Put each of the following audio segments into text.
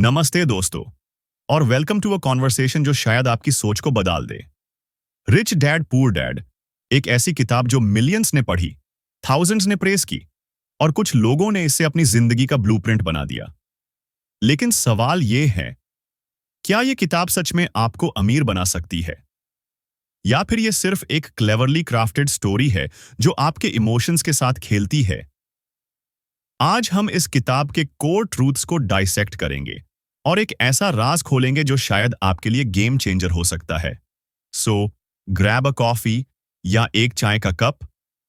नमस्ते दोस्तों और वेलकम टू अ कॉन्वर्सेशन जो शायद आपकी सोच को बदल दे। रिच डैड पुअर डैड एक ऐसी किताब जो मिलियंस ने पढ़ी, थाउजेंड्स ने प्रेस की और कुछ लोगों ने इससे अपनी जिंदगी का ब्लूप्रिंट बना दिया। लेकिन सवाल ये है, क्या ये किताब सच में आपको अमीर बना सकती है या फिर ये सिर्फ एक क्लेवरली क्राफ्टेड स्टोरी है जो आपके इमोशंस के साथ खेलती है? आज हम इस किताब के कोर ट्रूथ्स को डाइसेक्ट करेंगे और एक ऐसा राज खोलेंगे जो शायद आपके लिए गेम चेंजर हो सकता है। सो ग्रैब अ कॉफी या एक चाय का कप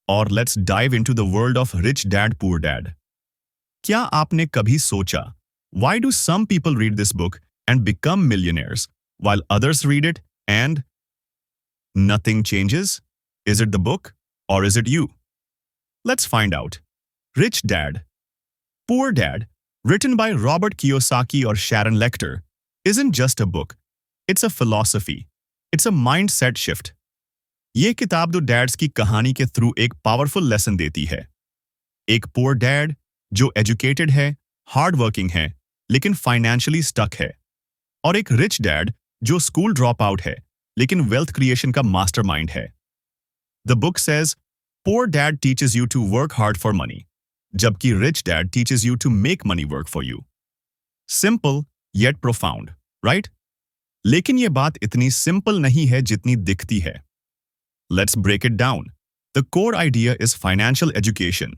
और let's dive into the world of Rich Dad Poor Dad. क्या आपने कभी सोचा, why do some people read this book and become millionaires while others read it and nothing changes? Is it the book or is it you? Let's find out. Rich Dad, Poor Dad, written by Robert Kiyosaki or Sharon Lechter, isn't just a book. It's a philosophy. It's a mindset shift. ये किताब दो dads की कहानी के through एक powerful lesson देती है। एक पुअर डैड जो एजुकेटेड है, हार्ड वर्किंग है, लेकिन फाइनेंशियली स्टक है, और एक रिच डैड जो स्कूल ड्रॉप आउट है लेकिन वेल्थ क्रिएशन का मास्टरमाइंड है। The book says poor dad teaches you to work hard for money, जबकि rich dad teaches you to make money work for you. Simple yet profound, right? लेकिन यह बात इतनी simple नहीं है जितनी दिखती है। Let's break it down. The core idea is financial education.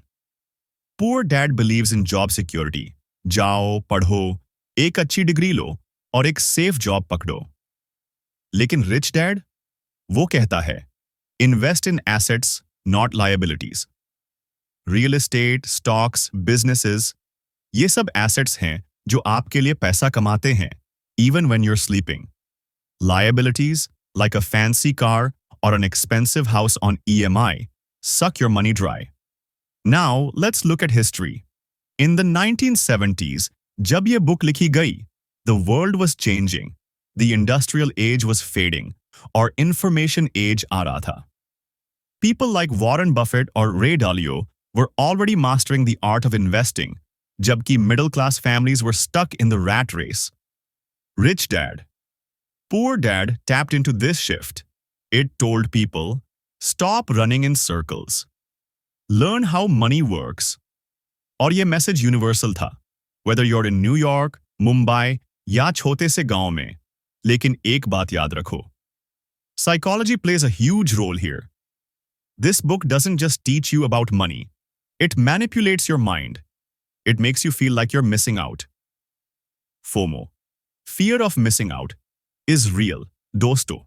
Poor dad believes in job security. जाओ, पढ़ो, एक अच्छी डिग्री लो और एक सेफ जॉब पकड़ो। लेकिन रिच डैड वो कहता है, invest in assets not liabilities. Real estate, stocks, businesses, ये सब एसेट्स हैं जो आपके लिए पैसा कमाते हैं even when you're sleeping. Liabilities like a fancy car और an expensive house on EMI suck your money dry. Now let's look at history. In the 1970s, जब ये बुक लिखी गई, the world was changing. The industrial age was fading, और information age आ रहा था। People like Warren Buffett or Ray Dalio were already mastering the art of investing, जबकि middle class families were stuck in the rat race. Rich Dad, Poor Dad tapped into this shift. It told people, stop running in circles. Learn how money works. और ये message universal था, whether you're in New York, Mumbai या छोटे से गांव में। लेकिन एक बात याद रखो, psychology plays a huge role here. This book doesn't just teach you about money. It manipulates your mind. It makes you feel like you're missing out. FOMO, fear of missing out, is real. दोस्तों,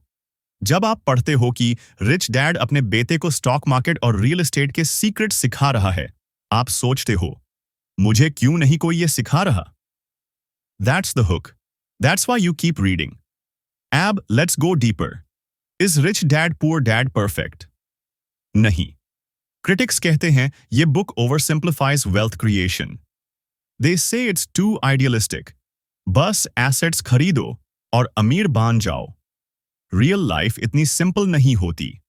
जब आप पढ़ते हो कि rich dad अपने बेटे को stock market और रियल एस्टेट के सीक्रेट सिखा रहा है, आप सोचते हो, मुझे क्यों नहीं कोई ये सिखा रहा? That's the hook. That's why you keep reading. Ab, let's go deeper. Is Rich Dad Poor Dad perfect? नहीं। Critics कहते हैं ये book oversimplifies wealth creation. They say it's too idealistic. बस assets खरीदो और अमीर बन जाओ। Real life इतनी simple नहीं होती।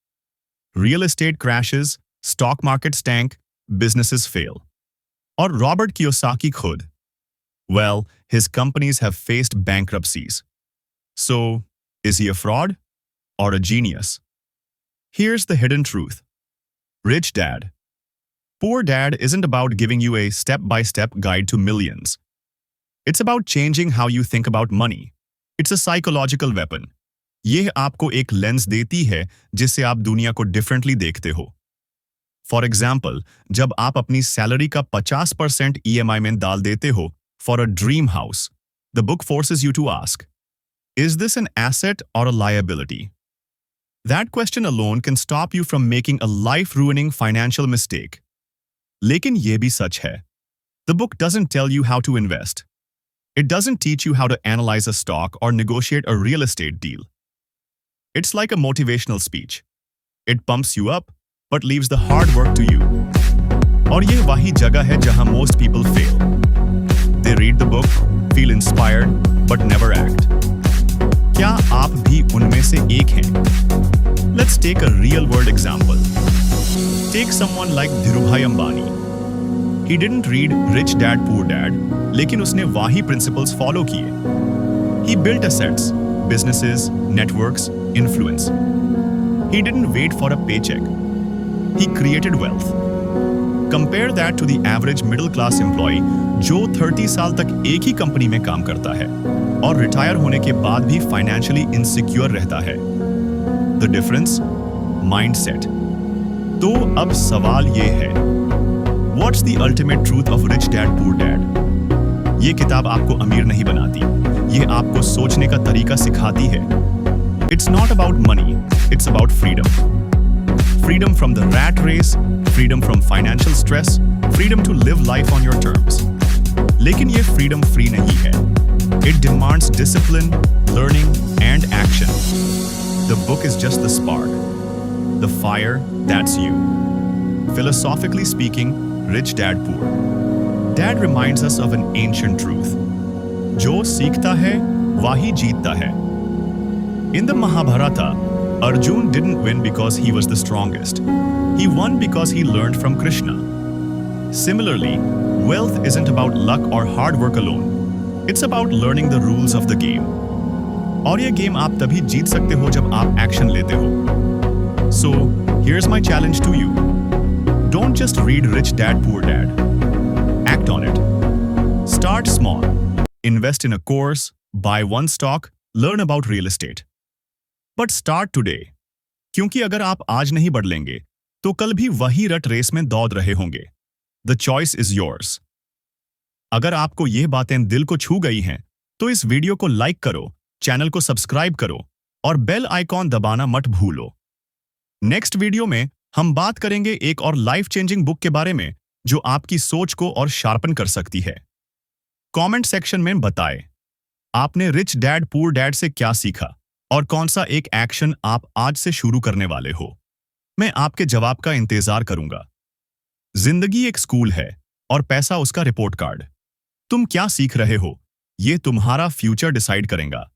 Real estate crashes, stock markets tank, businesses fail. और Robert Kiyosaki खुद, well, his companies have faced bankruptcies. So, is he a fraud or a genius? Here's the hidden truth. Rich Dad, Poor Dad isn't about giving you a step-by-step guide to millions. It's about changing how you think about money. It's a psychological weapon. यह आपको एक lens देती है जिससे आप दुनिया को differently देखते हो। For example, जब आप अपनी सैलरी का 50% EMI में डाल देते हो for a dream house, the book forces you to ask, is this an asset or a liability? That question alone can stop you from making a life-ruining financial mistake. लेकिन ये भी सच है, the book doesn't tell you how to invest. It doesn't teach you how to analyze a stock or negotiate a real estate deal. It's like a motivational speech. It pumps you up, but leaves the hard work to you. और ये वही जगह है जहां most people fail. They read the book, feel inspired, but never act. क्या आप भी उनमें से एक हैं? Let's take a real-world example. Take someone like Dhirubhai Ambani. He didn't read Rich Dad Poor Dad, लेकिन उसने वही principles follow किए. He built assets, businesses, networks, influence. He didn't wait for a paycheck. He created wealth. Compare that to the average middle class employee जो 30 साल तक एक ही company में काम करता है और रिटायर होने के बाद भी फाइनेंशियली इनसिक्योर रहता है. The difference? Mindset. तो अब सवाल ये है, What's the ultimate truth of Rich Dad Poor Dad? ये किताब आपको अमीर नहीं बनाती, ये आपको सोचने का तरीका सिखाती है. It's not about money, it's about freedom. Freedom from the rat race, freedom from financial stress, freedom to live life on your terms. लेकिन ये freedom free नहीं है. It demands discipline, learning, and action. The book is just the spark. The fire, that's you. Philosophically speaking, Rich Dad Poor Dad reminds us of an ancient truth. जो सीखता है, वही जीतता है. In the Mahabharata, Arjun didn't win because he was the strongest. He won because he learned from Krishna. Similarly, wealth isn't about luck or hard work alone. It's about learning the rules of the game. और ये game आप तभी जीत सकते हो जब आप action लेते हो. So, here's my challenge to you. Don't just read Rich Dad Poor Dad. Act on it. Start small. Invest in a course, buy one stock, learn about real estate. But start today. क्योंकि अगर आप आज नहीं बदलेंगे, तो कल भी वही रट रेस में दौड़ रहे होंगे. The choice is yours. अगर आपको ये बातें दिल को छू गई हैं, तो इस वीडियो को लाइक करो, चैनल को सब्सक्राइब करो और बेल आइकॉन दबाना मत भूलो. नेक्स्ट वीडियो में हम बात करेंगे एक और लाइफ चेंजिंग बुक के बारे में जो आपकी सोच को और शार्पन कर सकती है. कमेंट सेक्शन में बताएं आपने रिच डैड पुअर डैड से क्या सीखा और कौन सा एक एक्शन आप आज से शुरू करने वाले हो. मैं आपके जवाब का इंतजार करूंगा. जिंदगी एक स्कूल है और पैसा उसका रिपोर्ट कार्ड. तुम क्या सीख रहे हो, ये तुम्हारा फ्यूचर डिसाइड करेगा.